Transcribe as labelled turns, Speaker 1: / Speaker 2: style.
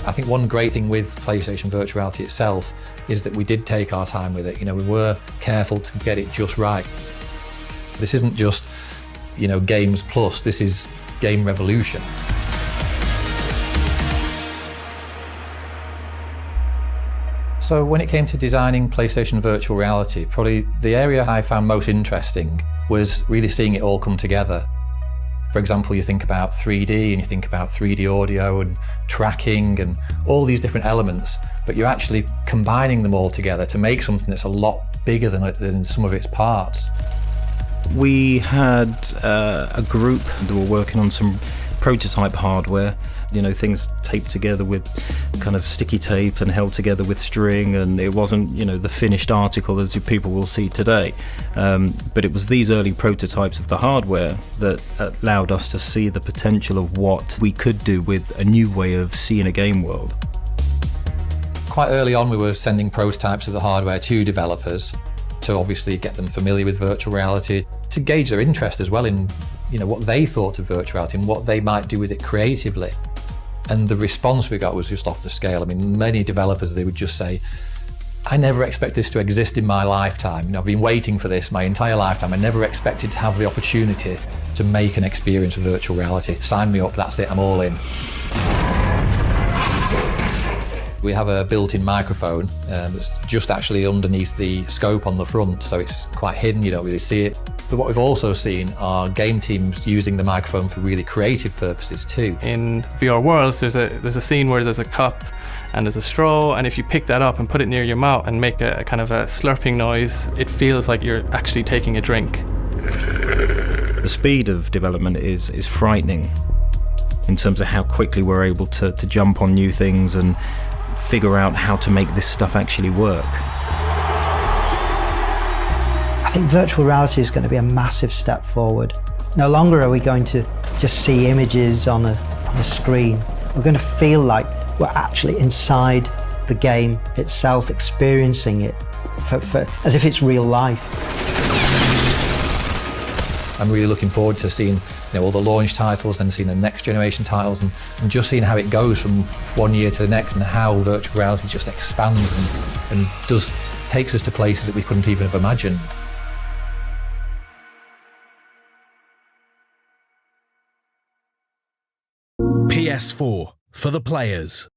Speaker 1: I think one great thing with PlayStation Virtual Reality itself is that we did take our time with it. You know, we were careful to get it just right. This isn't just, you know, games plus, this is game revolution. So when it came to designing PlayStation Virtual Reality, probably the area I found most interesting was really seeing it all come together. For example, you think about 3D and you think about 3D audio and tracking and all these different elements, but you're actually combining them all together to make something that's a lot bigger than some of its parts.
Speaker 2: We had a group that were working on some prototype hardware, you know, things taped together with kind of sticky tape and held together with string, and it wasn't, you know, the finished article as people will see today. But it was these early prototypes of the hardware that allowed us to see the potential of what we could do with a new way of seeing a game world.
Speaker 1: Quite early on, we were sending prototypes of the hardware to developers to obviously get them familiar with virtual reality, to gauge their interest as well in, you know, what they thought of virtual reality and what they might do with it creatively. And the response we got was just off the scale. I mean, many developers, they would just say, I never expected this to exist in my lifetime. You know, I've been waiting for this my entire lifetime. I never expected to have the opportunity to make an experience with virtual reality. Sign me up, that's it, I'm all in. We have a built-in microphone that's just actually underneath the scope on the front, so it's quite hidden, you don't really see it. But what we've also seen are game teams using the microphone for really creative purposes too.
Speaker 3: In VR worlds, there's a scene where there's a cup and there's a straw, and if you pick that up and put it near your mouth and make a kind of a slurping noise, it feels like you're actually taking a drink.
Speaker 2: The speed of development is frightening in terms of how quickly we're able to jump on new things and figure out how to make this stuff actually work.
Speaker 4: I think virtual reality is going to be a massive step forward. No longer are we going to just see images on a screen. We're going to feel like we're actually inside the game itself, experiencing it as if it's real life.
Speaker 1: I'm really looking forward to seeing, you know, all the launch titles and seeing the next generation titles and just seeing how it goes from one year to the next and how virtual reality just expands and takes us to places that we couldn't even have imagined.
Speaker 5: PS4 for the players.